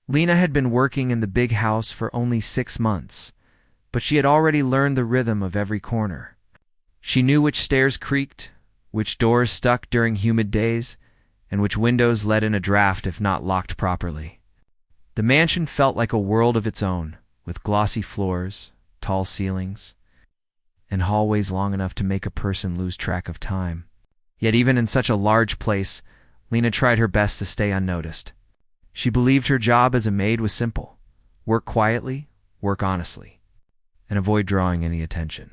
Lena had been working in the big house for only 6 months, but she had already learned the rhythm of every corner. She knew which stairs creaked, which doors stuck during humid days, and which windows let in a draft if not locked properly. The mansion felt like a world of its own, with glossy floors, tall ceilings, and hallways long enough to make a person lose track of time. Yet even in such a large place, Lena tried her best to stay unnoticed. She believed her job as a maid was simple: work quietly, work honestly, and avoid drawing any attention.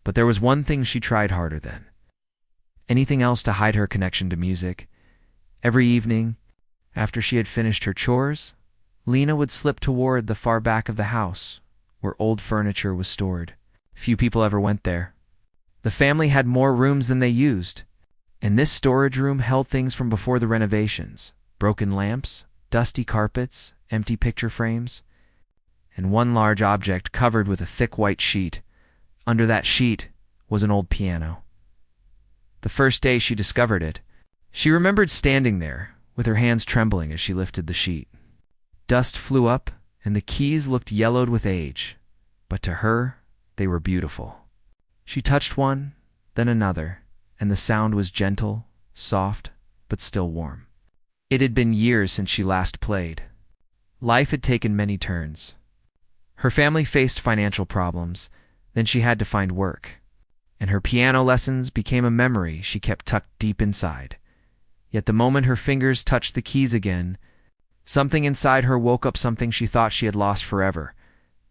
But there was one thing she tried harder than anything else to hide her connection to music. Every evening, after she had finished her chores, Lena would slip toward the far back of the house, where old furniture was stored. Few people ever went there. The family had more rooms than they used, and this storage room held things from before the renovations: broken lamps, dusty carpets, empty picture frames, and one large object covered with a thick white sheet. Under that sheet was an old piano. The first day she discovered it, she remembered standing there, with her hands trembling as she lifted the sheet. Dust flew up, and the keys looked yellowed with age, but to her, they were beautiful. She touched one, then another, and the sound was gentle, soft, but still warm. It had been years since she last played. Life had taken many turns. Her family faced financial problems, then she had to find work, and her piano lessons became a memory she kept tucked deep inside. Yet the moment her fingers touched the keys again, something inside her woke up something she thought she had lost forever.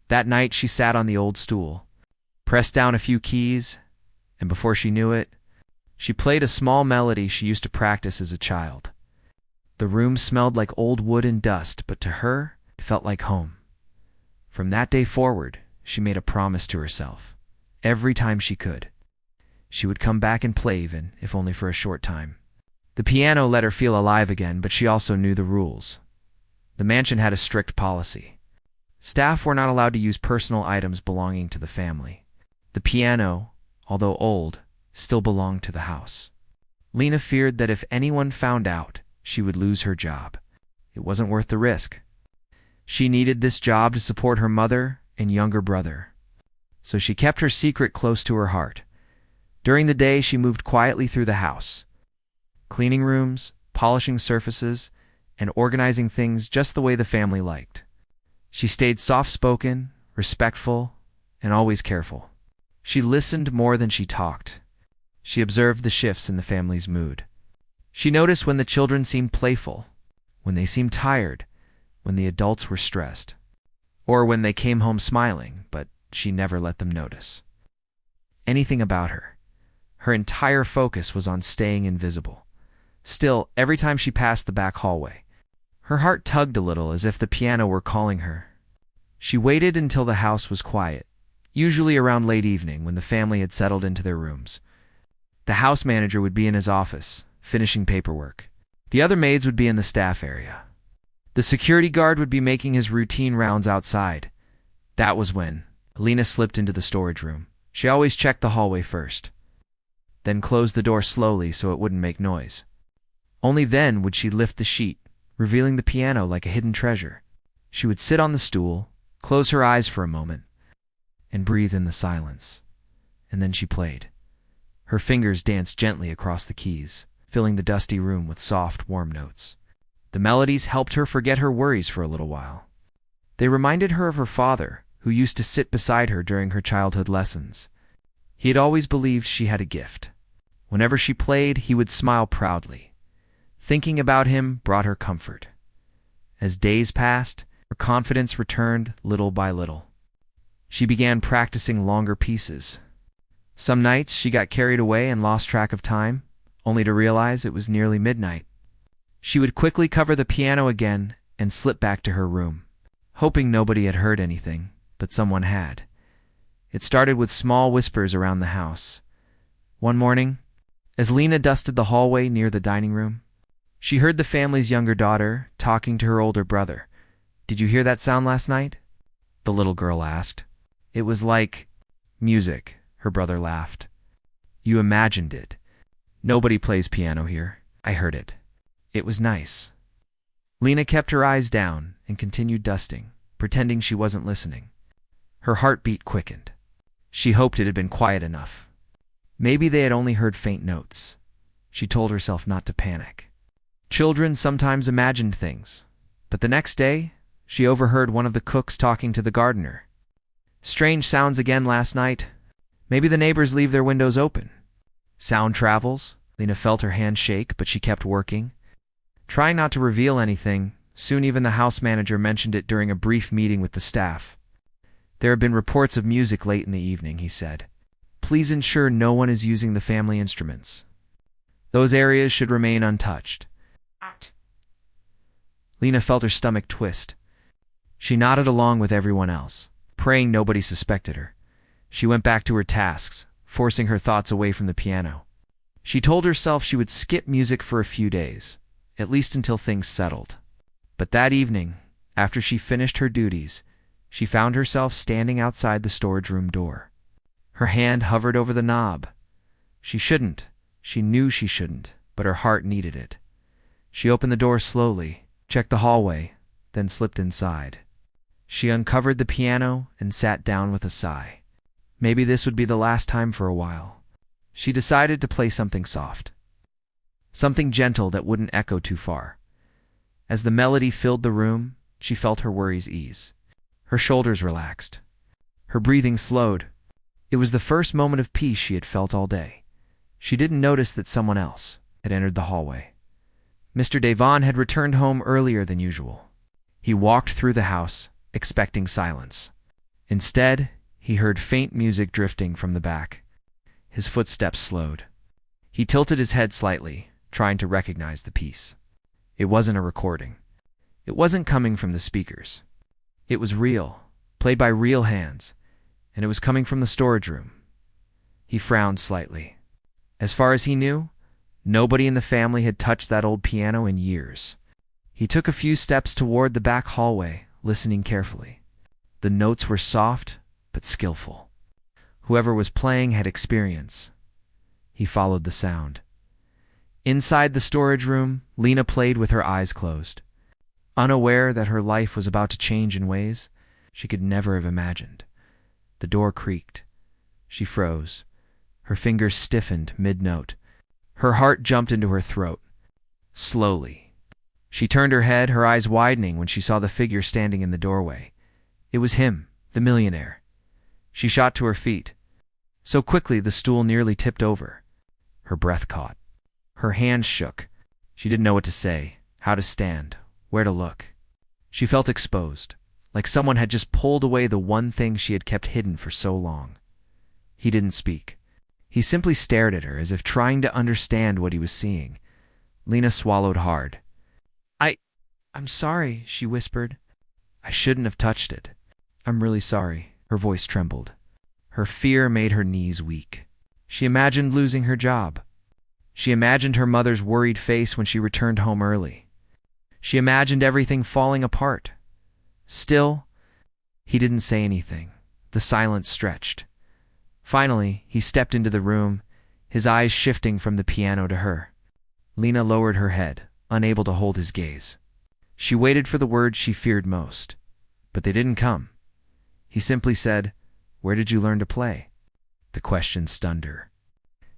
That night she sat on the old stool, pressed down a few keys, and before she knew it, she played a small melody she used to practice as a child. The room smelled like old wood and dust, but to her, it felt like home. From that day forward, she made a promise to herself. Every time she could, she would come back and play, even if only for a short time. The piano let her feel alive again, but she also knew the rules. The mansion had a strict policy. Staff were not allowed to use personal items belonging to the family. The piano, although old, still belonged to the house. Lena feared that if anyone found out, she would lose her job. It wasn't worth the risk. She needed this job to support her mother and younger brother, so she kept her secret close to her heart. During the day, she moved quietly through the house, cleaning rooms, polishing surfaces, and organizing things just the way the family liked. She stayed soft-spoken, respectful, and always careful. She listened more than she talked. She observed the shifts in the family's mood. She noticed when the children seemed playful, when they seemed tired, when the adults were stressed, or when they came home smiling, but she never let them notice anything about her. Her entire focus was on staying invisible. Still, every time she passed the back hallway, her heart tugged a little as if the piano were calling her. She waited until the house was quiet, usually around late evening when the family had settled into their rooms. The house manager would be in his office, finishing paperwork. The other maids would be in the staff area. The security guard would be making his routine rounds outside. That was when Lena slipped into the storage room. She always checked the hallway first, then closed the door slowly so it wouldn't make noise. Only then would she lift the sheet, revealing the piano like a hidden treasure. She would sit on the stool, close her eyes for a moment, and breathe in the silence. And then she played. Her fingers danced gently across the keys, filling the dusty room with soft, warm notes. The melodies helped her forget her worries for a little while. They reminded her of her father, who used to sit beside her during her childhood lessons. He had always believed she had a gift. Whenever she played, he would smile proudly. Thinking about him brought her comfort. As days passed, her confidence returned little by little. She began practicing longer pieces. Some nights she got carried away and lost track of time, only to realize it was nearly midnight. She would quickly cover the piano again and slip back to her room, hoping nobody had heard anything, but someone had. It started with small whispers around the house. One morning, as Lena dusted the hallway near the dining room, she heard the family's younger daughter talking to her older brother. "Did you hear that sound last night?" the little girl asked. "It was like music," her brother laughed. "You imagined it. Nobody plays piano here. I heard it. It was nice." Lena kept her eyes down and continued dusting, pretending she wasn't listening. Her heartbeat quickened. She hoped it had been quiet enough. Maybe they had only heard faint notes. She told herself not to panic. Children sometimes imagined things, but the next day, she overheard one of the cooks talking to the gardener. "Strange sounds again last night. Maybe the neighbors leave their windows open." Sound travels. Lena felt her hand shake, but she kept working. Trying not to reveal anything, soon even the house manager mentioned it during a brief meeting with the staff. "There have been reports of music late in the evening," he said. "Please ensure no one is using the family instruments. Those areas should remain untouched." Lena felt her stomach twist. She nodded along with everyone else, praying nobody suspected her. She went back to her tasks, forcing her thoughts away from the piano. She told herself she would skip music for a few days, at least until things settled. But that evening, after she finished her duties, she found herself standing outside the storage room door. Her hand hovered over the knob. She shouldn't. She knew she shouldn't, but her heart needed it. She opened the door slowly, checked the hallway, then slipped inside. She uncovered the piano and sat down with a sigh. Maybe this would be the last time for a while. She decided to play something soft. Something gentle that wouldn't echo too far. As the melody filled the room, she felt her worries ease. Her shoulders relaxed. Her breathing slowed. It was the first moment of peace she had felt all day. She didn't notice that someone else had entered the hallway. Mr. Devon had returned home earlier than usual. He walked through the house, expecting silence. Instead, he heard faint music drifting from the back. His footsteps slowed. He tilted his head slightly, trying to recognize the piece. It wasn't a recording. It wasn't coming from the speakers. It was real, played by real hands, and it was coming from the storage room. He frowned slightly. As far as he knew, nobody in the family had touched that old piano in years. He took a few steps toward the back hallway, listening carefully. The notes were soft, but skillful. Whoever was playing had experience. He followed the sound. Inside the storage room, Lena played with her eyes closed, unaware that her life was about to change in ways she could never have imagined. The door creaked. She froze. Her fingers stiffened mid-note. Her heart jumped into her throat. Slowly. She turned her head, her eyes widening when she saw the figure standing in the doorway. It was him, the millionaire. She shot to her feet. So quickly the stool nearly tipped over. Her breath caught. Her hands shook. She didn't know what to say, how to stand, where to look. She felt exposed, like someone had just pulled away the one thing she had kept hidden for so long. He didn't speak. He simply stared at her as if trying to understand what he was seeing. Lena swallowed hard. I'm sorry," she whispered. "I shouldn't have touched it. I'm really sorry." Her voice trembled. Her fear made her knees weak. She imagined losing her job. She imagined her mother's worried face when she returned home early. She imagined everything falling apart. Still, he didn't say anything. The silence stretched. Finally, he stepped into the room, his eyes shifting from the piano to her. Lena lowered her head, unable to hold his gaze. She waited for the words she feared most, but they didn't come. He simply said, "Where did you learn to play?" The question stunned her.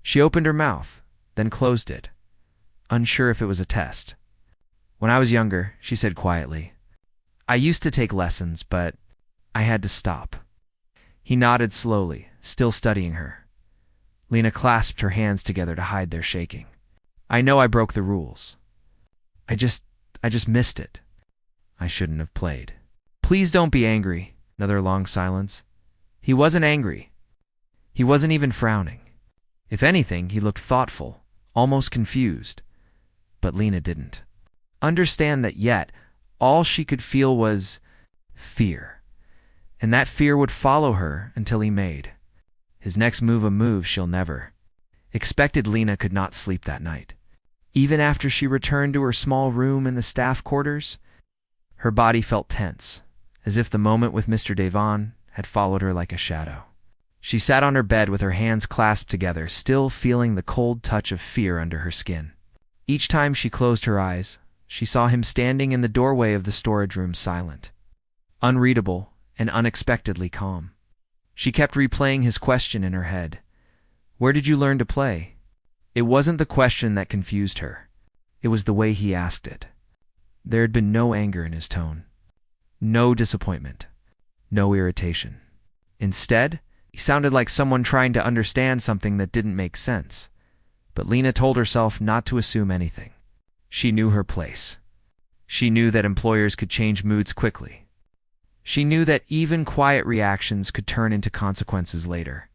She opened her mouth, then closed it, unsure if it was a test. "When I was younger," she said quietly. "I used to take lessons, but I had to stop." He nodded slowly, still studying her. Lena clasped her hands together to hide their shaking. "I know I broke the rules. I just missed it. I shouldn't have played." "Please don't be angry." Another long silence. He wasn't angry. He wasn't even frowning. If anything, he looked thoughtful, almost confused. But Lena didn't understand that yet. All she could feel was fear. And that fear would follow her until he made his next move, a move she'll never expected. Lena could not sleep that night. Even after she returned to her small room in the staff quarters, her body felt tense, as if the moment with Mr. Devon had followed her like a shadow. She sat on her bed with her hands clasped together, still feeling the cold touch of fear under her skin. Each time she closed her eyes, she saw him standing in the doorway of the storage room, silent, unreadable, and unexpectedly calm. She kept replaying his question in her head. Where did you learn to play? It wasn't the question that confused her. It was the way he asked it. There had been no anger in his tone, no disappointment, no irritation. Instead, he sounded like someone trying to understand something that didn't make sense. But Lena told herself not to assume anything. She knew her place. She knew that employers could change moods quickly. She knew that even quiet reactions could turn into consequences later.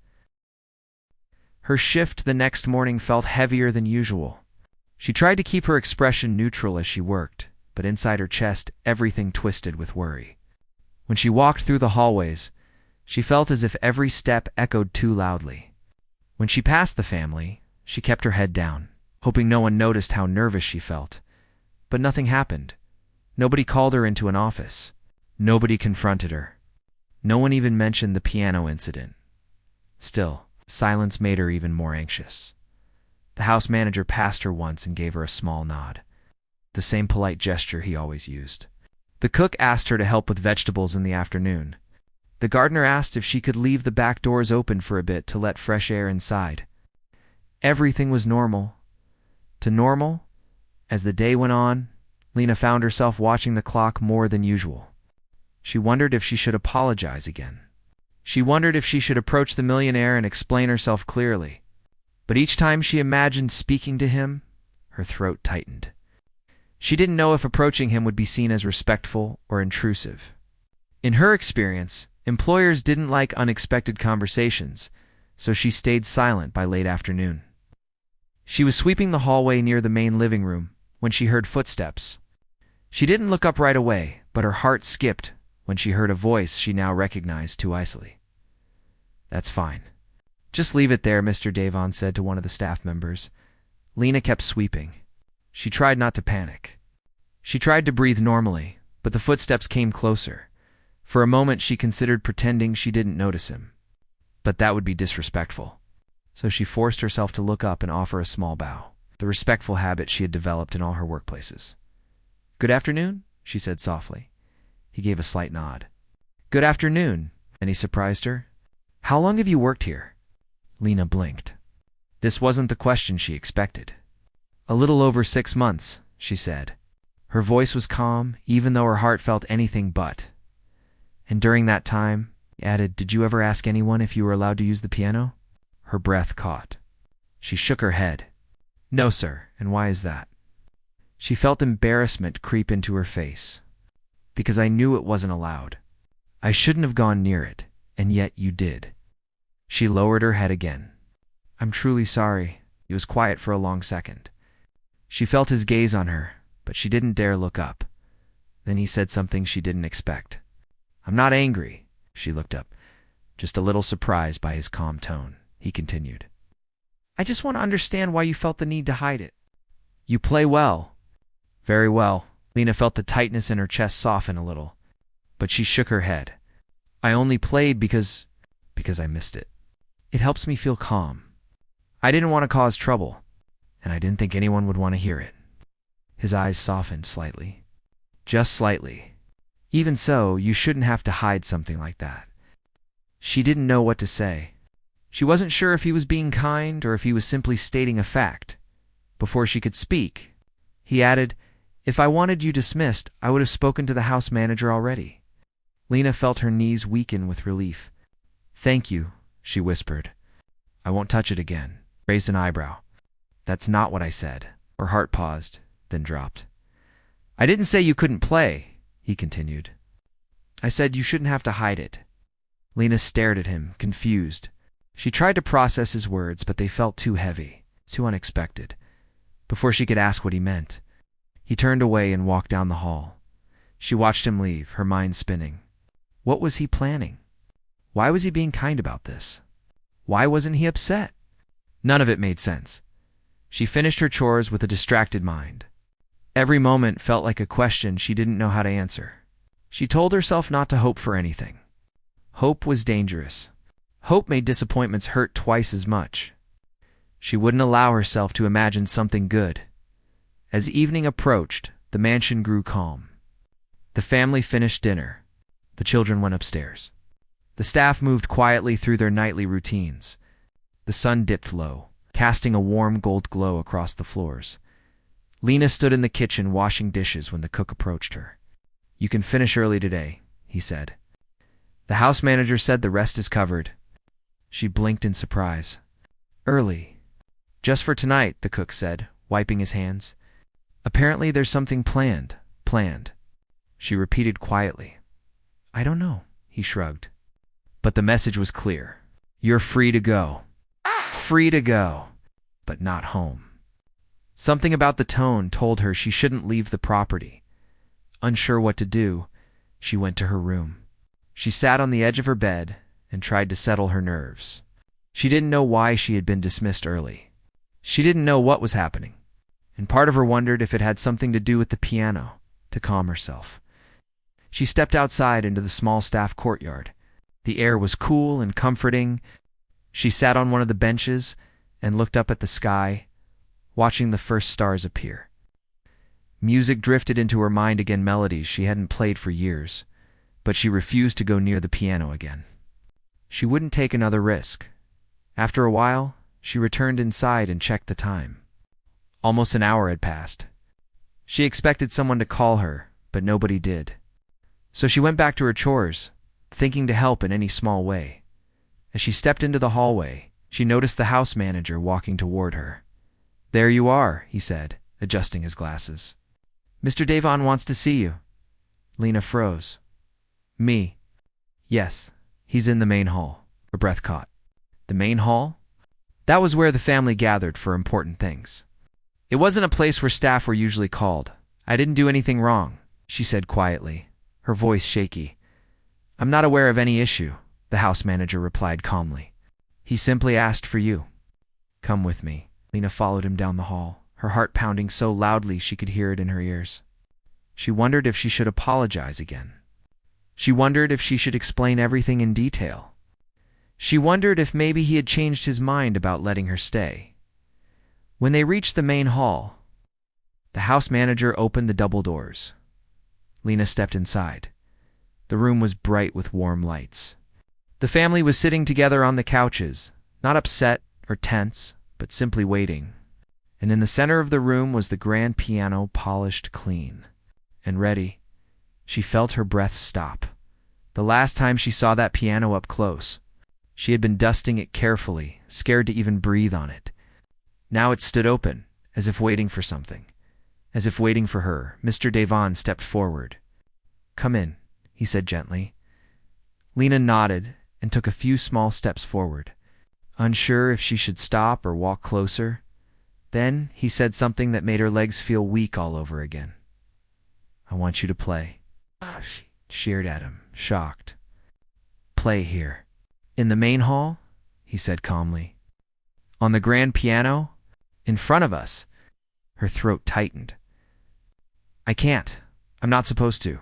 Her shift the next morning felt heavier than usual. She tried to keep her expression neutral as she worked, but inside her chest everything twisted with worry. When she walked through the hallways, she felt as if every step echoed too loudly. When she passed the family, she kept her head down, hoping no one noticed how nervous she felt. But nothing happened. Nobody called her into an office. Nobody confronted her. No one even mentioned the piano incident. Still, silence made her even more anxious. The house manager passed her once and gave her a small nod, the same polite gesture he always used. The cook asked her to help with vegetables in the afternoon. The gardener asked if she could leave the back doors open for a bit to let fresh air inside. Everything was normal. To normal, as the day went on, Lena found herself watching the clock more than usual. She wondered if she should apologize again. She wondered if she should approach the millionaire and explain herself clearly. But each time she imagined speaking to him, her throat tightened. She didn't know if approaching him would be seen as respectful or intrusive. In her experience, employers didn't like unexpected conversations, so she stayed silent by late afternoon. She was sweeping the hallway near the main living room when she heard footsteps. She didn't look up right away, but her heart skipped when she heard a voice she now recognized too easily. "That's fine. Just leave it there," Mr. Davon said to one of the staff members. Lena kept sweeping. She tried not to panic. She tried to breathe normally, but the footsteps came closer. For a moment she considered pretending she didn't notice him. But that would be disrespectful. So she forced herself to look up and offer a small bow, the respectful habit she had developed in all her workplaces. "Good afternoon," she said softly. He gave a slight nod. "Good afternoon," and he surprised her. "How long have you worked here?" Lena blinked. This wasn't the question she expected. "A little over 6 months," she said. Her voice was calm, even though her heart felt anything but. "And during that time," he added, "did you ever ask anyone if you were allowed to use the piano?" Her breath caught. She shook her head. "No, sir, and why is that?" She felt embarrassment creep into her face. "Because I knew it wasn't allowed. I shouldn't have gone near it, and yet you did." She lowered her head again. "I'm truly sorry." He was quiet for a long second. She felt his gaze on her, but she didn't dare look up. Then he said something she didn't expect. "I'm not angry." She looked up, just a little surprised by his calm tone. He continued, "I just want to understand why you felt the need to hide it." "You play well." "Very well." Lena felt the tightness in her chest soften a little, but she shook her head. "I only played because I missed it. It helps me feel calm. I didn't want to cause trouble, and I didn't think anyone would want to hear it." His eyes softened slightly. "Just slightly. Even so, you shouldn't have to hide something like that." She didn't know what to say. She wasn't sure if he was being kind or if he was simply stating a fact. Before she could speak, he added, "If I wanted you dismissed, I would have spoken to the house manager already." Lena felt her knees weaken with relief. "Thank you," she whispered. "I won't touch it again." Raised an eyebrow. "That's not what I said." Her heart paused, then dropped. "I didn't say you couldn't play," he continued. "I said you shouldn't have to hide it." Lena stared at him, confused. She tried to process his words, but they felt too heavy, too unexpected. Before she could ask what he meant, he turned away and walked down the hall. She watched him leave, her mind spinning. What was he planning? Why was he being kind about this? Why wasn't he upset? None of it made sense. She finished her chores with a distracted mind. Every moment felt like a question she didn't know how to answer. She told herself not to hope for anything. Hope was dangerous. Hope made disappointments hurt twice as much. She wouldn't allow herself to imagine something good. As evening approached, The mansion grew calm. The family finished dinner. The children went upstairs. The staff moved quietly through their nightly routines. The sun dipped low, casting a warm gold glow across the floors. Lena stood in the kitchen washing dishes when the cook approached her. "You can finish early today," he said. The house manager said the rest is covered. She blinked in surprise. "Early?" "Just for tonight," the cook said, wiping his hands. "Apparently there's something planned." She repeated quietly. "I don't know," he shrugged. But the message was clear. "You're free to go. Free to go, but not home." Something about the tone told her she shouldn't leave the property. Unsure what to do, she went to her room. She sat on the edge of her bed and tried to settle her nerves. She didn't know why she had been dismissed early. She didn't know what was happening, and part of her wondered if it had something to do with the piano, to calm herself. She stepped outside into the small staff courtyard. The air was cool and comforting. She sat on one of the benches and looked up at the sky, watching the first stars appear. Music drifted into her mind again, melodies she hadn't played for years, but she refused to go near the piano again. She wouldn't take another risk. After a while, she returned inside and checked the time. Almost an hour had passed. She expected someone to call her, but nobody did. So she went back to her chores, thinking to help in any small way. As she stepped into the hallway, she noticed the house manager walking toward her. "There you are," he said, adjusting his glasses. "Mr. Devon wants to see you." Lena froze. "Me?" "Yes, he's in the main hall." Her breath caught. The main hall? That was where the family gathered for important things. "It wasn't a place where staff were usually called. I didn't do anything wrong," she said quietly, her voice shaky. "I'm not aware of any issue," the house manager replied calmly. "He simply asked for you." "Come with me." Lena followed him down the hall, her heart pounding so loudly she could hear it in her ears. She wondered if she should apologize again. She wondered if she should explain everything in detail. She wondered if maybe he had changed his mind about letting her stay. When they reached the main hall, the house manager opened the double doors. Lena stepped inside. The room was bright with warm lights. The family was sitting together on the couches, not upset or tense, but simply waiting. And in the center of the room was the grand piano, polished clean and ready. She felt her breath stop. The last time she saw that piano up close, she had been dusting it carefully, scared to even breathe on it. Now it stood open, as if waiting for something, as if waiting for her. Mr. Devon stepped forward. "Come in," he said gently. Lena nodded and took a few small steps forward, unsure if she should stop or walk closer. Then he said something that made her legs feel weak all over again. "I want you to play." She sheered at him, shocked. "Play here." "In the main hall?" he said calmly. "On the grand piano? In front of us?" Her throat tightened. "I can't. I'm not supposed to."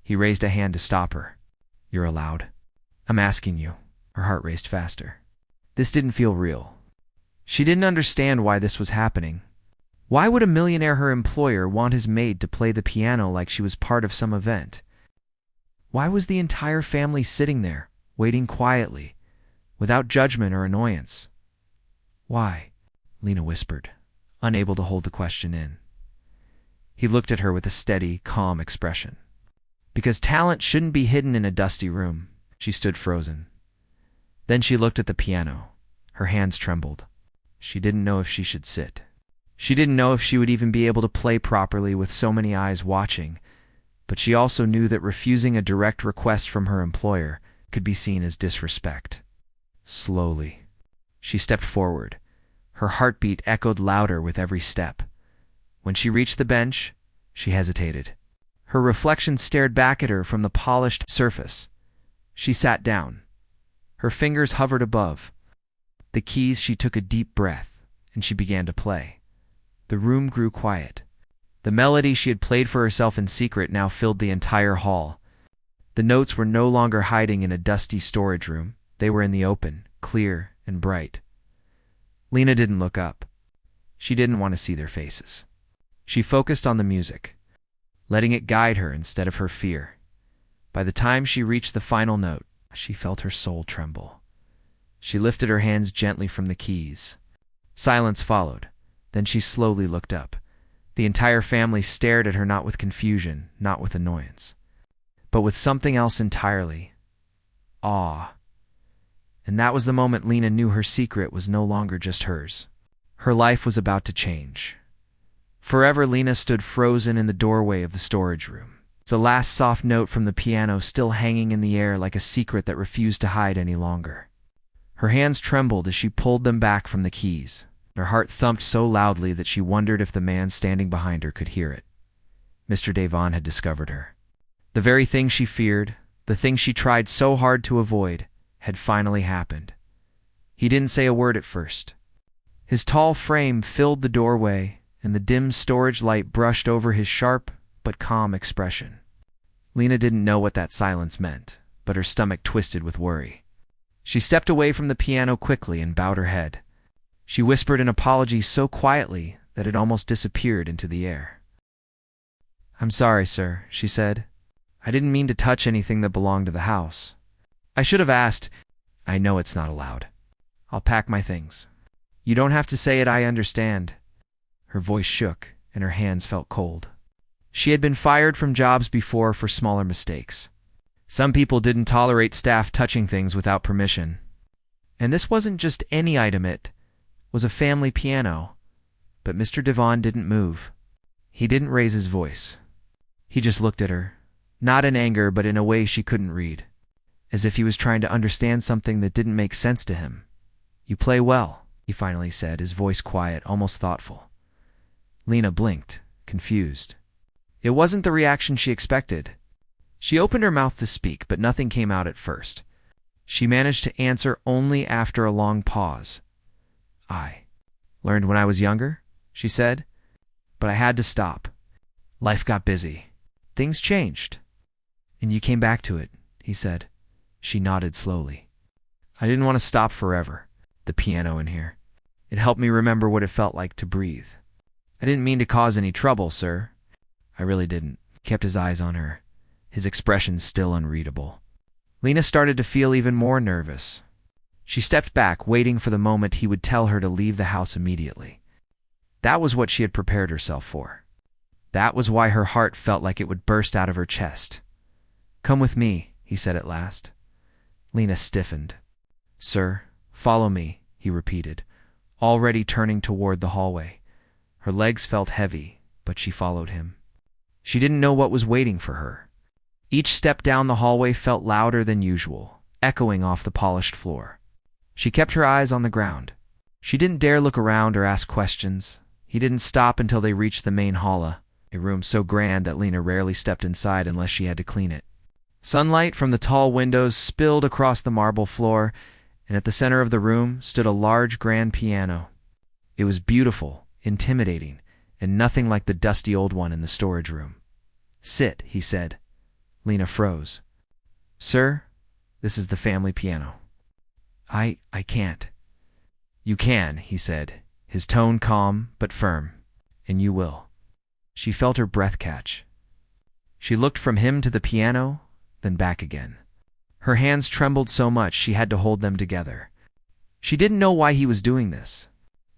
He raised a hand to stop her. "You're allowed." "I'm asking you." Her heart raced faster. This didn't feel real. She didn't understand why this was happening. Why would a millionaire, her employer, want his maid to play the piano like she was part of some event? Why was the entire family sitting there, waiting quietly, without judgment or annoyance? "Why?" Lena whispered, unable to hold the question in. He looked at her with a steady, calm expression. "Because talent shouldn't be hidden in a dusty room." She stood frozen. Then she looked at the piano. Her hands trembled. She didn't know if she should sit. She didn't know if she would even be able to play properly with so many eyes watching, but she also knew that refusing a direct request from her employer could be seen as disrespect. Slowly, she stepped forward. Her heartbeat echoed louder with every step. When she reached the bench, she hesitated. Her reflection stared back at her from the polished surface. She sat down. Her fingers hovered above the keys. She took a deep breath, and she began to play. The room grew quiet. The melody she had played for herself in secret now filled the entire hall. The notes were no longer hiding in a dusty storage room. They were in the open, clear and bright. Lena didn't look up. She didn't want to see their faces. She focused on the music. letting it guide her instead of her fear. By the time she reached the final note, she felt her soul tremble. She lifted her hands gently from the keys. Silence followed. Then she slowly looked up. The entire family stared at her, not with confusion, not with annoyance, but with something else entirely: awe. And that was the moment Lena knew her secret was no longer just hers. Her life was about to change. Forever, Lena stood frozen in the doorway of the storage room, the last soft note from the piano still hanging in the air like a secret that refused to hide any longer. Her hands trembled as she pulled them back from the keys. Her heart thumped so loudly that she wondered if the man standing behind her could hear it. Mr. Devon had discovered her. The very thing she feared, the thing she tried so hard to avoid, had finally happened. He didn't say a word at first. His tall frame filled the doorway, and the dim storage light brushed over his sharp but calm expression. Lena didn't know what that silence meant, but her stomach twisted with worry. She stepped away from the piano quickly and bowed her head. She whispered an apology so quietly that it almost disappeared into the air. "I'm sorry, sir," she said. "I didn't mean to touch anything that belonged to the house. I should have asked. I know it's not allowed. I'll pack my things. You don't have to say it, I understand." Her voice shook, and her hands felt cold. She had been fired from jobs before for smaller mistakes. Some people didn't tolerate staff touching things without permission. And this wasn't just any item, it was a family piano. But Mr. Devon didn't move. He didn't raise his voice. He just looked at her, not in anger but in a way she couldn't read, as if he was trying to understand something that didn't make sense to him. "You play well," he finally said, his voice quiet, almost thoughtful. Lena blinked, confused. It wasn't the reaction she expected. She opened her mouth to speak, but nothing came out at first. She managed to answer only after a long pause. "I learned when I was younger," she said, "but I had to stop. Life got busy. Things changed. And you came back to it," he said. She nodded slowly. "I didn't want to stop forever. The piano in here. It helped me remember what it felt like to breathe. I didn't mean to cause any trouble, sir. I really didn't." He kept his eyes on her, his expression still unreadable. Lena started to feel even more nervous. She stepped back, waiting for the moment he would tell her to leave the house immediately. That was what she had prepared herself for. That was why her heart felt like it would burst out of her chest. "Come with me," he said at last. Lena stiffened. "Sir, follow me," he repeated, already turning toward the hallway. Her legs felt heavy, but she followed him. She didn't know what was waiting for her. Each step down the hallway felt louder than usual, echoing off the polished floor. She kept her eyes on the ground. She didn't dare look around or ask questions. He didn't stop until they reached the main hall, a room so grand that Lena rarely stepped inside unless she had to clean it. Sunlight from the tall windows spilled across the marble floor, and at the center of the room stood a large grand piano. It was beautiful, intimidating, and nothing like the dusty old one in the storage room. "Sit," he said. Lena froze. "Sir, this is the family piano." I can't." "You can," he said, his tone calm but firm. "And you will." She felt her breath catch. She looked from him to the piano, then back again. Her hands trembled so much she had to hold them together. She didn't know why he was doing this.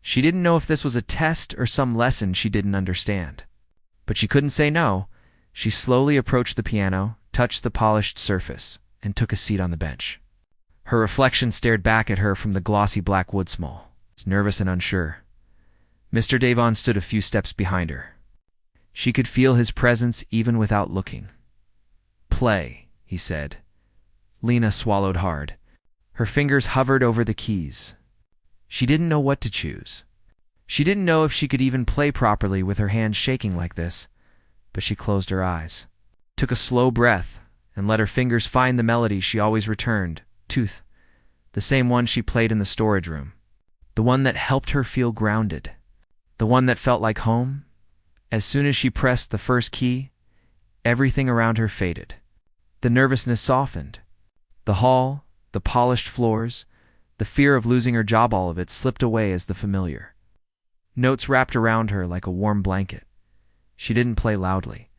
She didn't know if this was a test or some lesson she didn't understand. But she couldn't say no. She slowly approached the piano, touched the polished surface, and took a seat on the bench. Her reflection stared back at her from the glossy black wood small, nervous and unsure. Mr. Devon stood a few steps behind her. She could feel his presence even without looking. "Play," he said. Lena swallowed hard. Her fingers hovered over the keys. She didn't know what to choose. She didn't know if she could even play properly with her hands shaking like this, but she closed her eyes, took a slow breath, and let her fingers find the melody she always returned, Tooth, the same one she played in the storage room, the one that helped her feel grounded, the one that felt like home. As soon as she pressed the first key, everything around her faded. The nervousness softened. The hall, the polished floors, the fear of losing her job, all of it slipped away as the familiar. Notes wrapped around her like a warm blanket. She didn't play loudly.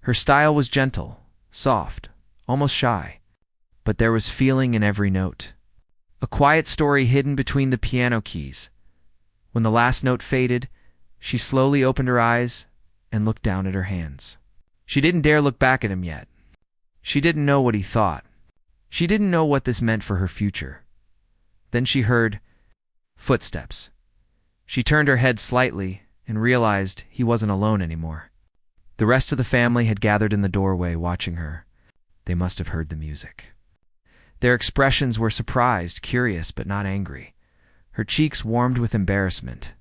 Her style was gentle, soft, almost shy, but there was feeling in every note. A quiet story hidden between the piano keys. When the last note faded, she slowly opened her eyes and looked down at her hands. She didn't dare look back at him yet. She didn't know what he thought. She didn't know what this meant for her future. Then she heard footsteps. She turned her head slightly and realized he wasn't alone anymore. The rest of the family had gathered in the doorway watching her. They must have heard the music. Their expressions were surprised, curious, but not angry. Her cheeks warmed with embarrassment.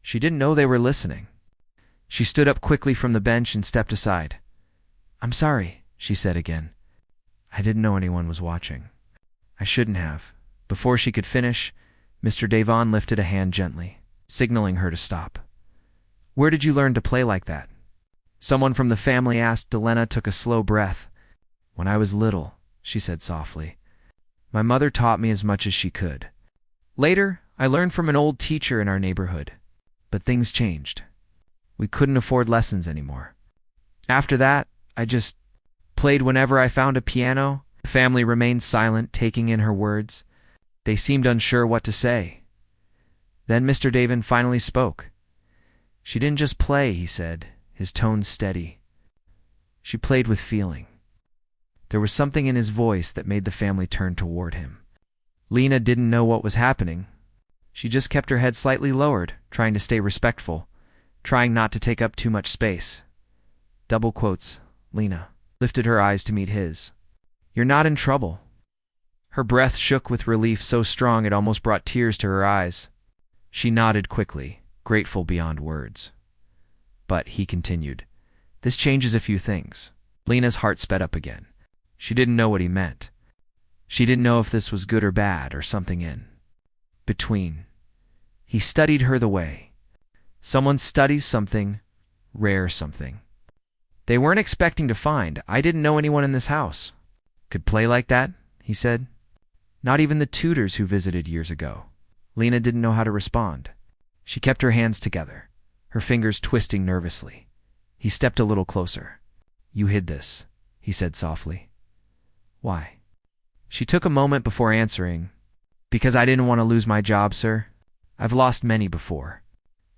She didn't know they were listening. She stood up quickly from the bench and stepped aside. "I'm sorry," she said again. "I didn't know anyone was watching. I shouldn't have." Before she could finish, Mr. Devon lifted a hand gently, signaling her to stop. "Where did you learn to play like that?" Someone from the family asked. Elena took a slow breath. "When I was little," she said softly. "My mother taught me as much as she could. Later, I learned from an old teacher in our neighborhood. But things changed. We couldn't afford lessons anymore. After that, I just played whenever I found a piano." The family remained silent, taking in her words. They seemed unsure what to say. Then Mr. Devon finally spoke. "She didn't just play," he said, his tone steady. "She played with feeling." There was something in his voice that made the family turn toward him. Lena didn't know what was happening. She just kept her head slightly lowered, trying to stay respectful, trying not to take up too much space. Double quotes, Lena lifted her eyes to meet his. "You're not in trouble." Her breath shook with relief so strong it almost brought tears to her eyes. She nodded quickly, grateful beyond words. "But," he continued, "this changes a few things." Lena's heart sped up again. She didn't know what he meant. She didn't know if this was good or bad or something in between. He studied her the way someone studies something, rare something. They weren't expecting to find. "I didn't know anyone in this house could play like that," he said. "Not even the tutors who visited years ago." Lena didn't know how to respond. She kept her hands together, her fingers twisting nervously. He stepped a little closer. "You hid this," he said softly. "Why?" She took a moment before answering. "Because I didn't want to lose my job, sir. I've lost many before.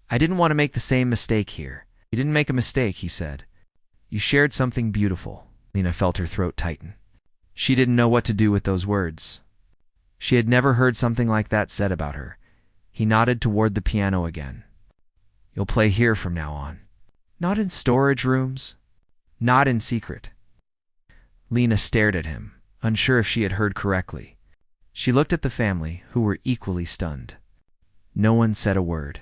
I didn't want to make the same mistake here." "You didn't make a mistake," he said. "You shared something beautiful." Lena felt her throat tighten. She didn't know what to do with those words. She had never heard something like that said about her. He nodded toward the piano again. "You'll play here from now on. Not in storage rooms. Not in secret." Lena stared at him, unsure if she had heard correctly. She looked at the family, who were equally stunned. No one said a word.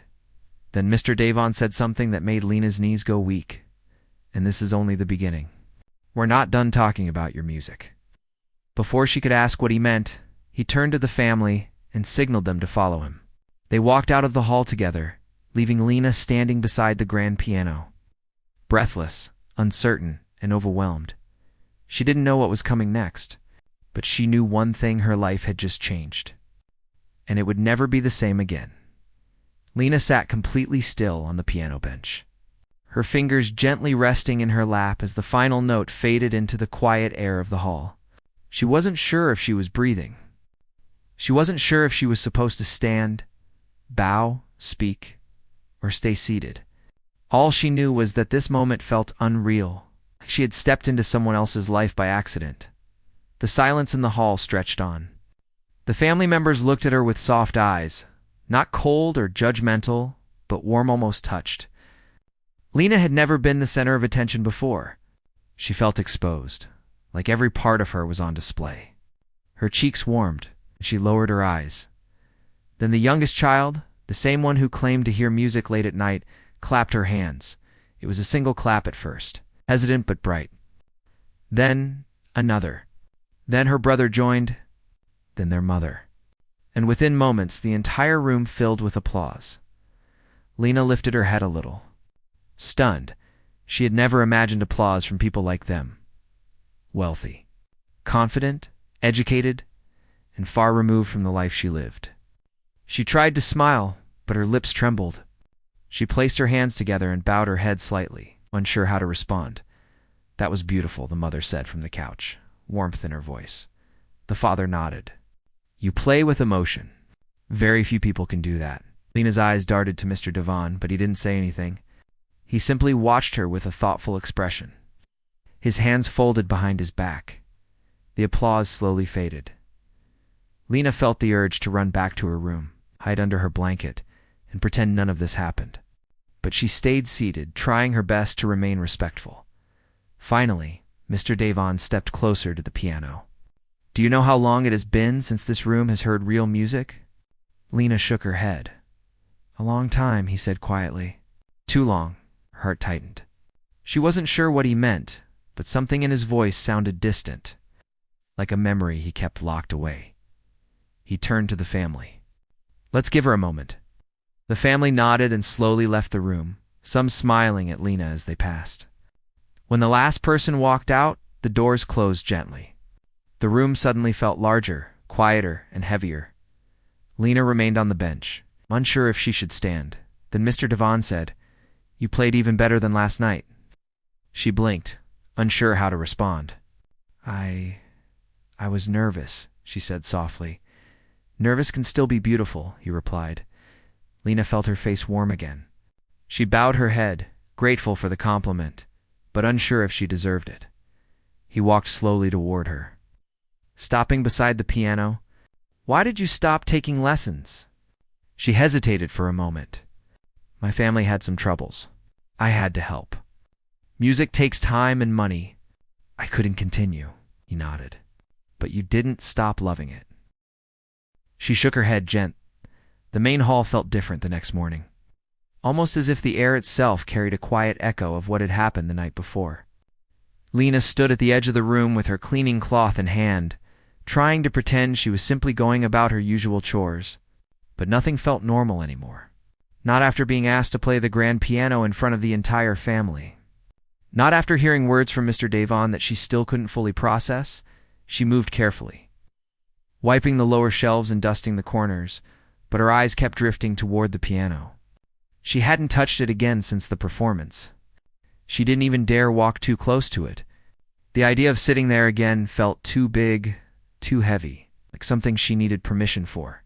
Then Mr. Devon said something that made Lena's knees go weak. "And this is only the beginning. We're not done talking about your music." Before she could ask what he meant, he turned to the family and signaled them to follow him. They walked out of the hall together, leaving Lena standing beside the grand piano. Breathless, uncertain, and overwhelmed. She didn't know what was coming next, but she knew one thing: her life had just changed. And it would never be the same again. Lena sat completely still on the piano bench, her fingers gently resting in her lap as the final note faded into the quiet air of the hall. She wasn't sure if she was breathing. She wasn't sure if she was supposed to stand, bow, speak, or stay seated. All she knew was that this moment felt unreal, like she had stepped into someone else's life by accident. The silence in the hall stretched on. The family members looked at her with soft eyes, not cold or judgmental, but warm, almost touched. Lena had never been the center of attention before. She felt exposed, like every part of her was on display. Her cheeks warmed, and she lowered her eyes. Then the youngest child, the same one who claimed to hear music late at night, clapped her hands. It was a single clap at first, hesitant but bright. Then another. Then her brother joined, then their mother. And within moments, the entire room filled with applause. Lena lifted her head a little. Stunned, she had never imagined applause from people like them. Wealthy, confident, educated, and far removed from the life she lived. She tried to smile, but her lips trembled. She placed her hands together and bowed her head slightly, unsure how to respond. That was beautiful, the mother said from the couch, warmth in her voice. The father nodded. You play with emotion. Very few people can do that. Lena's eyes darted to Mr. Devon, but he didn't say anything. He simply watched her with a thoughtful expression. His hands folded behind his back. The applause slowly faded. Lena felt the urge to run back to her room, hide under her blanket, and pretend none of this happened. But she stayed seated, trying her best to remain respectful. Finally, Mr. Devon stepped closer to the piano. Do you know how long it has been since this room has heard real music? Lena shook her head. A long time, he said quietly. Too long. Her heart tightened. She wasn't sure what he meant, but something in his voice sounded distant, like a memory he kept locked away. He turned to the family. Let's give her a moment. The family nodded and slowly left the room, some smiling at Lena as they passed. When the last person walked out, the doors closed gently. The room suddenly felt larger, quieter, and heavier. Lena remained on the bench, unsure if she should stand. Then Mr. Devon said, You played even better than last night. She blinked, unsure how to respond. I was nervous, she said softly. Nervous can still be beautiful, he replied. Lena felt her face warm again. She bowed her head, grateful for the compliment, but unsure if she deserved it. He walked slowly toward her. Stopping beside the piano, Why did you stop taking lessons? She hesitated for a moment. My family had some troubles. I had to help. Music takes time and money. I couldn't continue, he nodded. But you didn't stop loving it. She shook her head gently. The main hall felt different the next morning, almost as if the air itself carried a quiet echo of what had happened the night before. Lena stood at the edge of the room with her cleaning cloth in hand, trying to pretend she was simply going about her usual chores. But nothing felt normal anymore. Not after being asked to play the grand piano in front of the entire family. Not after hearing words from Mr. Devon that she still couldn't fully process. She moved carefully, wiping the lower shelves and dusting the corners, but her eyes kept drifting toward the piano. She hadn't touched it again since the performance. She didn't even dare walk too close to it. The idea of sitting there again felt too big, too heavy, like something she needed permission for.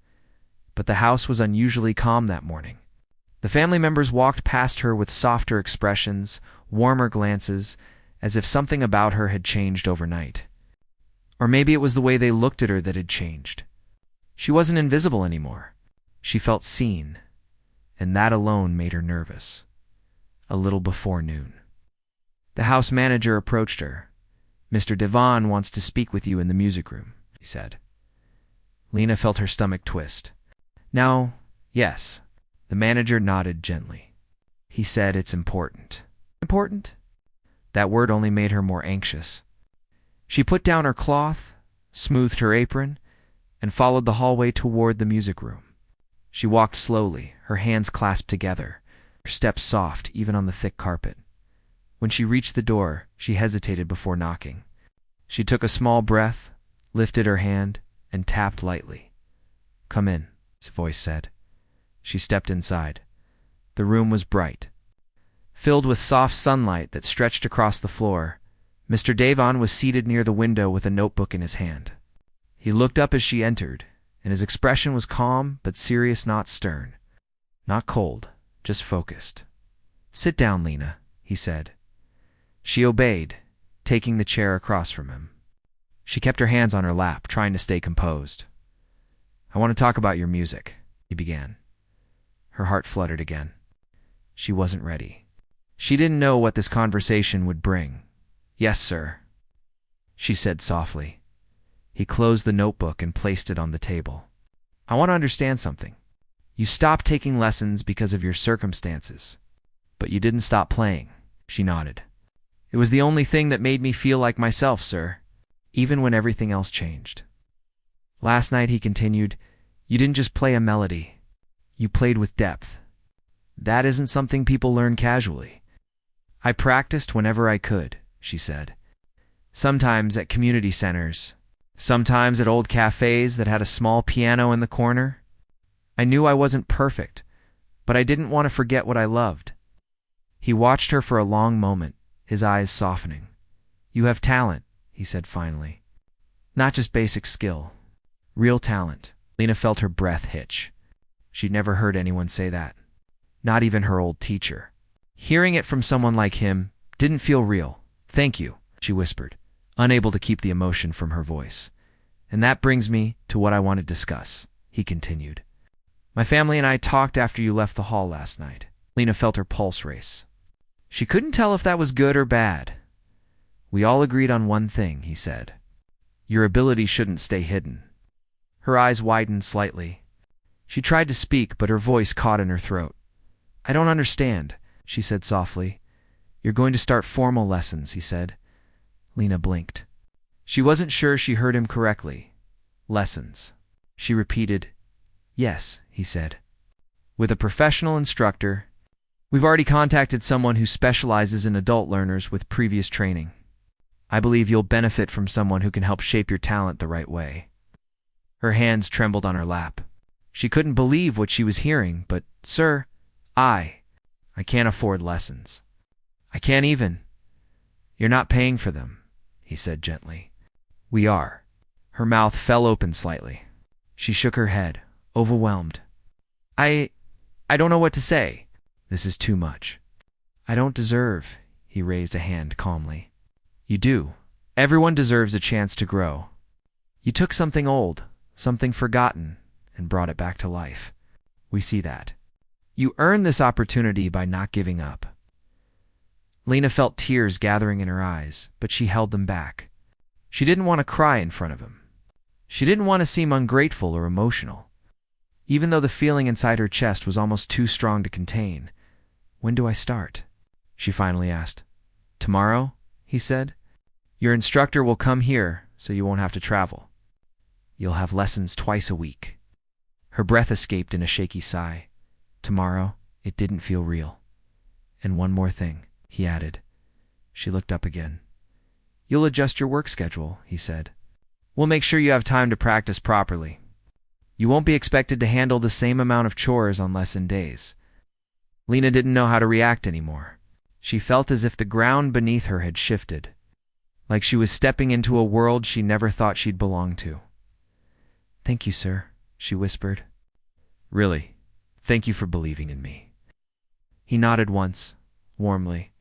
But the house was unusually calm that morning. The family members walked past her with softer expressions, warmer glances, as if something about her had changed overnight. Or maybe it was the way they looked at her that had changed. She wasn't invisible anymore. She felt seen, and that alone made her nervous. A little before noon. The house manager approached her. Mr. Devon wants to speak with you in the music room, he said. Lena felt her stomach twist. Now, yes. The manager nodded gently. He said it's important. Important? That word only made her more anxious. She put down her cloth, smoothed her apron, and followed the hallway toward the music room. She walked slowly, her hands clasped together, her steps soft even on the thick carpet. When she reached the door, she hesitated before knocking. She took a small breath, lifted her hand, and tapped lightly. Come in, his voice said. She stepped inside. The room was bright, filled with soft sunlight that stretched across the floor. Mr. Devon was seated near the window with a notebook in his hand. He looked up as she entered, and his expression was calm but serious, not stern. Not cold, just focused. Sit down, Lena, he said. She obeyed, taking the chair across from him. She kept her hands on her lap, trying to stay composed. I want to talk about your music, he began. Her heart fluttered again. She wasn't ready. She didn't know what this conversation would bring. Yes, sir, she said softly. He closed the notebook and placed it on the table. I want to understand something. You stopped taking lessons because of your circumstances, but you didn't stop playing, she nodded. It was the only thing that made me feel like myself, sir, even when everything else changed. Last night, he continued, you didn't just play a melody. You played with depth. That isn't something people learn casually. I practiced whenever I could, she said. Sometimes at community centers, sometimes at old cafes that had a small piano in the corner. I knew I wasn't perfect, but I didn't want to forget what I loved. He watched her for a long moment, his eyes softening. You have talent, he said finally. Not just basic skill. Real talent. Lena felt her breath hitch. She'd never heard anyone say that. Not even her old teacher. Hearing it from someone like him didn't feel real. Thank you, she whispered, unable to keep the emotion from her voice. And that brings me to what I want to discuss, he continued. My family and I talked after you left the hall last night. Lena felt her pulse race. She couldn't tell if that was good or bad. We all agreed on one thing, he said. Your ability shouldn't stay hidden. Her eyes widened slightly. She tried to speak, but her voice caught in her throat. I don't understand, she said softly. You're going to start formal lessons, he said. Lena blinked. She wasn't sure she heard him correctly. Lessons. She repeated. Yes, he said. With a professional instructor. We've already contacted someone who specializes in adult learners with previous training. I believe you'll benefit from someone who can help shape your talent the right way. Her hands trembled on her lap. She couldn't believe what she was hearing, but, sir, I can't afford lessons. I can't even. You're not paying for them, he said gently. We are. Her mouth fell open slightly. She shook her head, overwhelmed. I don't know what to say. This is too much. I don't deserve, he raised a hand calmly. You do. Everyone deserves a chance to grow. You took something old, something forgotten, and brought it back to life. We see that. You earned this opportunity by not giving up. Lena felt tears gathering in her eyes, but she held them back. She didn't want to cry in front of him. She didn't want to seem ungrateful or emotional. Even though the feeling inside her chest was almost too strong to contain. When do I start? She finally asked. Tomorrow, he said. Your instructor will come here, so you won't have to travel. You'll have lessons twice a week. Her breath escaped in a shaky sigh. Tomorrow, it didn't feel real. And one more thing, he added. She looked up again. You'll adjust your work schedule, he said. We'll make sure you have time to practice properly. You won't be expected to handle the same amount of chores on lesson days. Lena didn't know how to react anymore. She felt as if the ground beneath her had shifted, like she was stepping into a world she never thought she'd belong to. Thank you, sir, she whispered. Really, thank you for believing in me. He nodded once, warmly.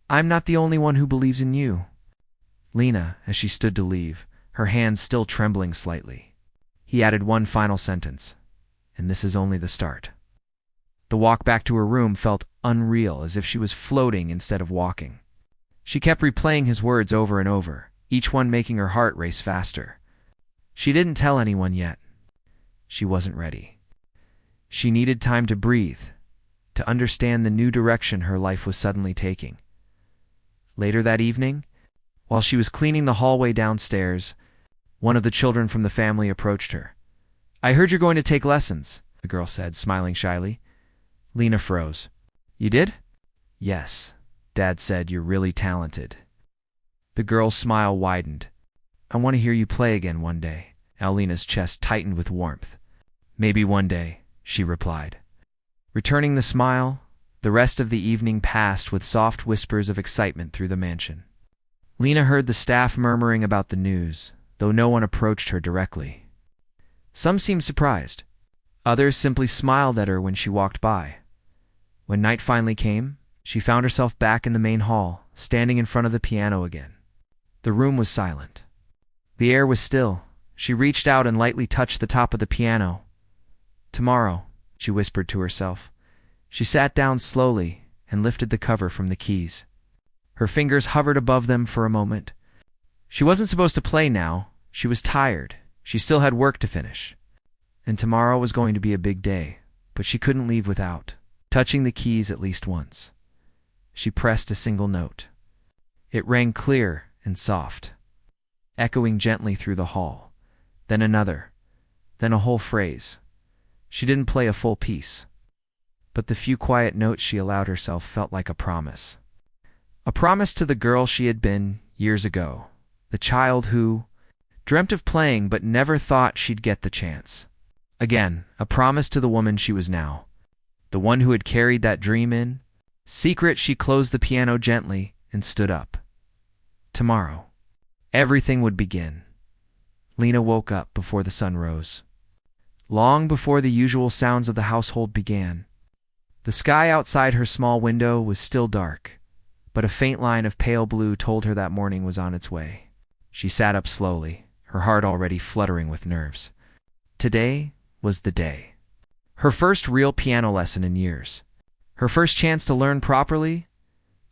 I'm not the only one who believes in you. Lena, as she stood to leave, her hands still trembling slightly. He added one final sentence, and this is only the start. The walk back to her room felt unreal, as if she was floating instead of walking. She kept replaying his words over and over, each one making her heart race faster. She didn't tell anyone yet. She wasn't ready. She needed time to breathe, to understand the new direction her life was suddenly taking. Later that evening, while she was cleaning the hallway downstairs, one of the children from the family approached her. I heard you're going to take lessons, the girl said, smiling shyly. Lena froze. You did? Yes. Dad said you're really talented. The girl's smile widened. I want to hear you play again one day. Lena's chest tightened with warmth. Maybe one day, she replied. Returning the smile, the rest of the evening passed with soft whispers of excitement through the mansion. Lena heard the staff murmuring about the news, though no one approached her directly. Some seemed surprised. Others simply smiled at her when she walked by. When night finally came, she found herself back in the main hall, standing in front of the piano again. The room was silent. The air was still. She reached out and lightly touched the top of the piano. Tomorrow, she whispered to herself. She sat down slowly and lifted the cover from the keys. Her fingers hovered above them for a moment. She wasn't supposed to play now. She was tired. She still had work to finish. And tomorrow was going to be a big day, but she couldn't leave without touching the keys at least once. She pressed a single note. It rang clear and soft, echoing gently through the hall. Then another, then a whole phrase. She didn't play a full piece, but the few quiet notes she allowed herself felt like a promise. A promise to the girl she had been years ago, the child who dreamt of playing but never thought she'd get the chance. Again, a promise to the woman she was now, the one who had carried that dream in. Secret, she closed the piano gently and stood up. Tomorrow, everything would begin. Lena woke up before the sun rose. Long before the usual sounds of the household began. The sky outside her small window was still dark, but a faint line of pale blue told her that morning was on its way. She sat up slowly, her heart already fluttering with nerves. Today was the day. Her first real piano lesson in years. Her first chance to learn properly,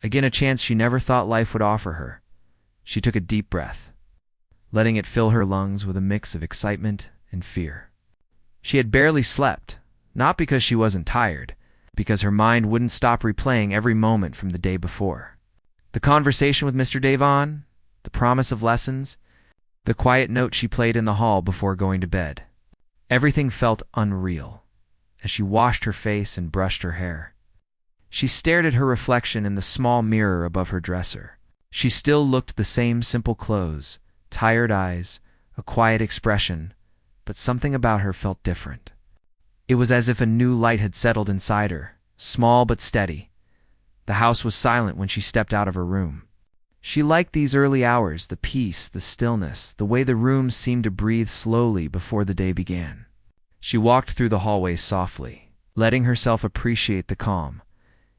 again a chance she never thought life would offer her. She took a deep breath, letting it fill her lungs with a mix of excitement and fear. She had barely slept, not because she wasn't tired, because her mind wouldn't stop replaying every moment from the day before. The conversation with Mr. Devon, the promise of lessons, the quiet note she played in the hall before going to bed. Everything felt unreal as she washed her face and brushed her hair. She stared at her reflection in the small mirror above her dresser. She still looked the same simple clothes, tired eyes, a quiet expression, but something about her felt different. It was as if a new light had settled inside her, small but steady. The house was silent when she stepped out of her room. She liked these early hours, the peace, the stillness, the way the room seemed to breathe slowly before the day began. She walked through the hallways softly, letting herself appreciate the calm.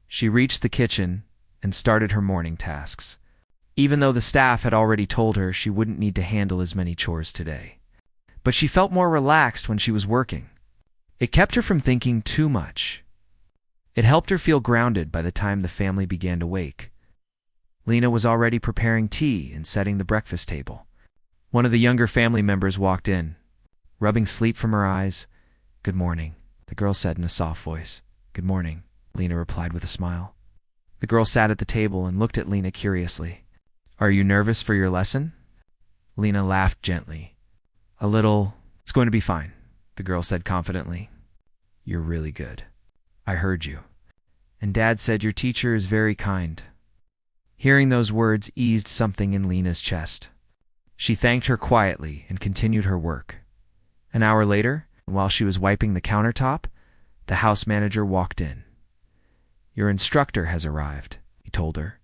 She reached the kitchen and started her morning tasks, even though the staff had already told her she wouldn't need to handle as many chores today. But she felt more relaxed when she was working. It kept her from thinking too much. It helped her feel grounded by the time the family began to wake. Lena was already preparing tea and setting the breakfast table. One of the younger family members walked in, rubbing sleep from her eyes. "Good morning," the girl said in a soft voice. "Good morning," Lena replied with a smile. The girl sat at the table and looked at Lena curiously. "Are you nervous for your lesson?" Lena laughed gently. "A little. It's going to be fine," the girl said confidently. "You're really good. I heard you. And Dad said your teacher is very kind." Hearing those words eased something in Lena's chest. She thanked her quietly and continued her work. An hour later, while she was wiping the countertop, the house manager walked in. "Your instructor has arrived," he told her.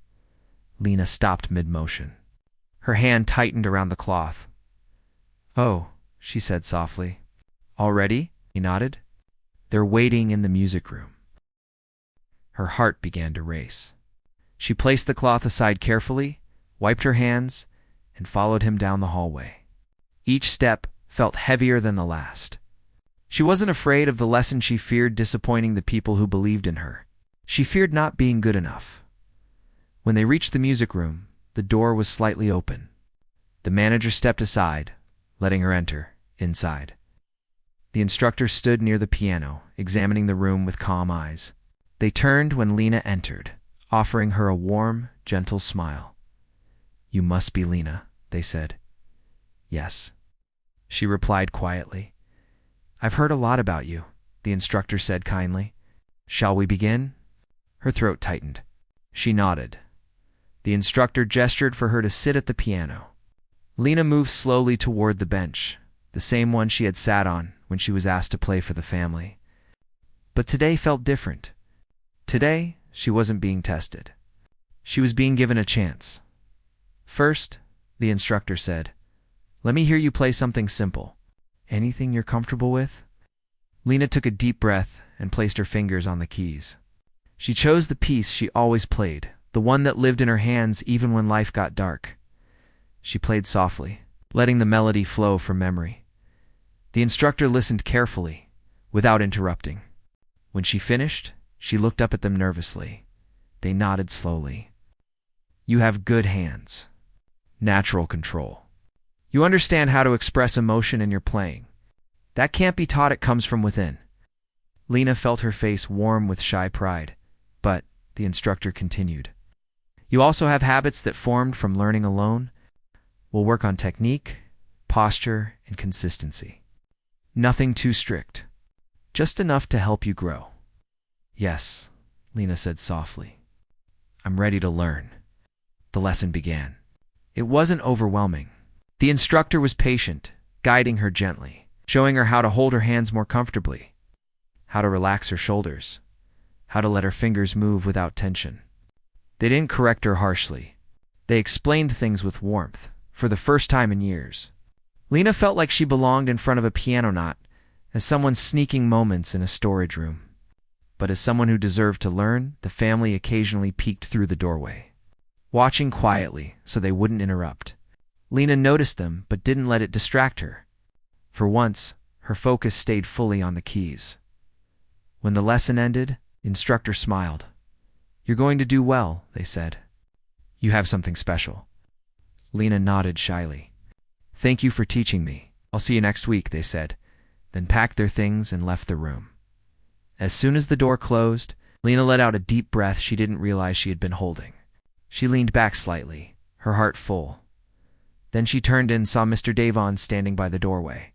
Lena stopped mid-motion. Her hand tightened around the cloth. "Oh," she said softly. "Already?" he nodded. "They're waiting in the music room." Her heart began to race. She placed the cloth aside carefully, wiped her hands, and followed him down the hallway. Each step felt heavier than the last. She wasn't afraid of the lesson. She feared disappointing the people who believed in her. She feared not being good enough. When they reached the music room, the door was slightly open. The manager stepped aside, letting her enter, inside. The instructor stood near the piano, examining the room with calm eyes. They turned when Lena entered, offering her a warm, gentle smile. "You must be Lena," they said. "Yes," she replied quietly. "I've heard a lot about you," the instructor said kindly. "Shall we begin?" Her throat tightened. She nodded. The instructor gestured for her to sit at the piano. Lena moved slowly toward the bench, the same one she had sat on when she was asked to play for the family. But today felt different. Today, she wasn't being tested. She was being given a chance. "First," the instructor said, "let me hear you play something simple. Anything you're comfortable with?" Lena took a deep breath and placed her fingers on the keys. She chose the piece she always played, the one that lived in her hands even when life got dark. She played softly, letting the melody flow from memory. The instructor listened carefully, without interrupting. When she finished, she looked up at them nervously. They nodded slowly. "You have good hands. Natural control. You understand how to express emotion in your playing. That can't be taught, it comes from within." Lena felt her face warm with shy pride, but the instructor continued. "You also have habits that formed from learning alone. We'll work on technique, posture, and consistency. Nothing too strict. Just enough to help you grow." "Yes," Lena said softly. "I'm ready to learn." The lesson began. It wasn't overwhelming. The instructor was patient, guiding her gently, showing her how to hold her hands more comfortably, how to relax her shoulders, how to let her fingers move without tension. They didn't correct her harshly. They explained things with warmth, for the first time in years. Lena felt like she belonged in front of a piano, not as someone sneaking moments in a storage room, but as someone who deserved to learn. The family occasionally peeked through the doorway, watching quietly so they wouldn't interrupt. Lena noticed them but didn't let it distract her. For once, her focus stayed fully on the keys. When the lesson ended, the instructor smiled. "You're going to do well," they said. "You have something special." Lena nodded shyly. "Thank you for teaching me. I'll see you next week," they said, then packed their things and left the room. As soon as the door closed, Lena let out a deep breath she didn't realize she had been holding. She leaned back slightly, her heart full. Then she turned and saw Mr. Davon standing by the doorway.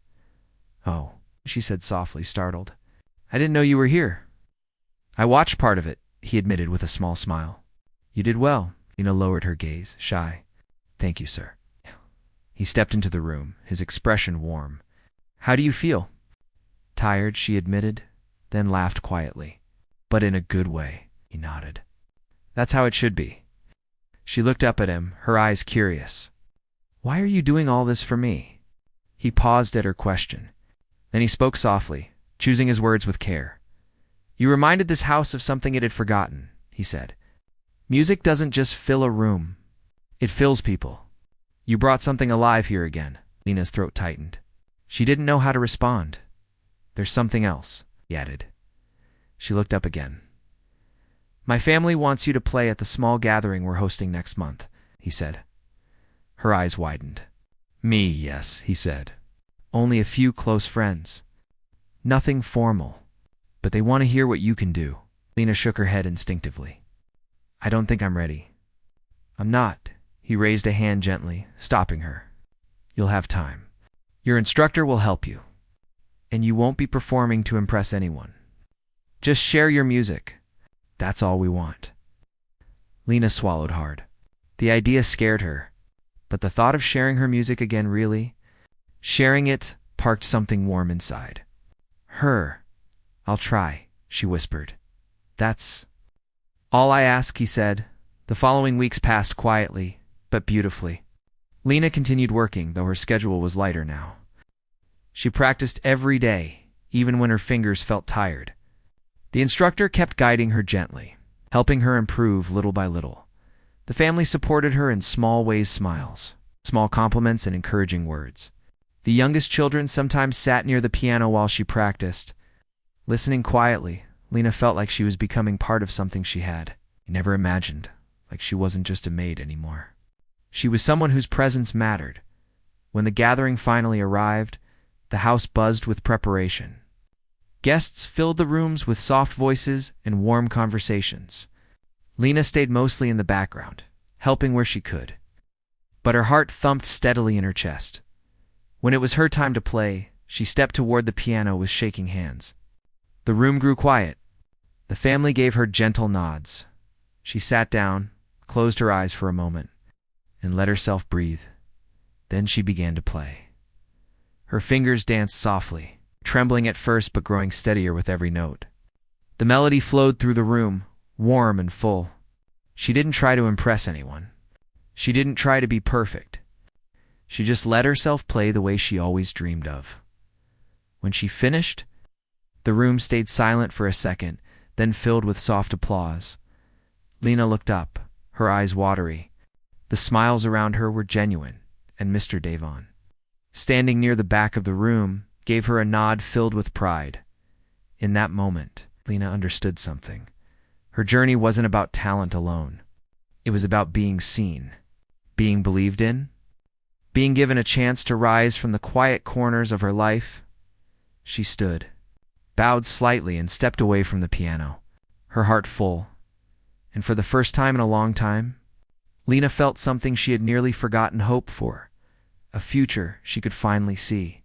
"Oh," she said softly, startled. "I didn't know you were here." "I watched part of it," he admitted with a small smile. "You did well." Lena lowered her gaze, shy. "Thank you, sir." He stepped into the room, his expression warm. "How do you feel?" "Tired," she admitted, then laughed quietly. "But in a good way," he nodded. "That's how it should be." She looked up at him, her eyes curious. "Why are you doing all this for me?" He paused at her question. Then he spoke softly, choosing his words with care. "You reminded this house of something it had forgotten," he said. "Music doesn't just fill a room. It fills people. You brought something alive here again." Lena's throat tightened. She didn't know how to respond. "There's something else," he added. She looked up again. "My family wants you to play at the small gathering we're hosting next month," he said. Her eyes widened. "Me, yes," he said. "Only a few close friends. Nothing formal. But they want to hear what you can do." Lena shook her head instinctively. "I don't think I'm ready." "I'm not." He raised a hand gently, stopping her. "You'll have time. Your instructor will help you. And you won't be performing to impress anyone. Just share your music. That's all we want." Lena swallowed hard. The idea scared her, but the thought of sharing her music again really, sharing it, sparked something warm inside. "I'll try," she whispered. "That's all I ask," he said. The following weeks passed quietly, but beautifully. Lena continued working, though her schedule was lighter now. She practiced every day, even when her fingers felt tired. The instructor kept guiding her gently, helping her improve little by little. The family supported her in small ways, smiles, small compliments, and encouraging words. The youngest children sometimes sat near the piano while she practiced. Listening quietly, Lena felt like she was becoming part of something she had never imagined, like she wasn't just a maid anymore. She was someone whose presence mattered. When the gathering finally arrived, the house buzzed with preparation. Guests filled the rooms with soft voices and warm conversations. Lena stayed mostly in the background, helping where she could. But her heart thumped steadily in her chest. When it was her time to play, she stepped toward the piano with shaking hands. The room grew quiet. The family gave her gentle nods. She sat down, closed her eyes for a moment, and let herself breathe. Then she began to play. Her fingers danced softly, trembling at first but growing steadier with every note. The melody flowed through the room, warm and full. She didn't try to impress anyone. She didn't try to be perfect. She just let herself play the way she always dreamed of. When she finished, the room stayed silent for a second, then filled with soft applause. Lena looked up, her eyes watery. The smiles around her were genuine, and Mr. Davon, standing near the back of the room, gave her a nod filled with pride. In that moment, Lena understood something. Her journey wasn't about talent alone. It was about being seen, being believed in, being given a chance to rise from the quiet corners of her life. She stood, bowed slightly, and stepped away from the piano, her heart full. And for the first time in a long time, Lena felt something she had nearly forgotten hope for, a future she could finally see.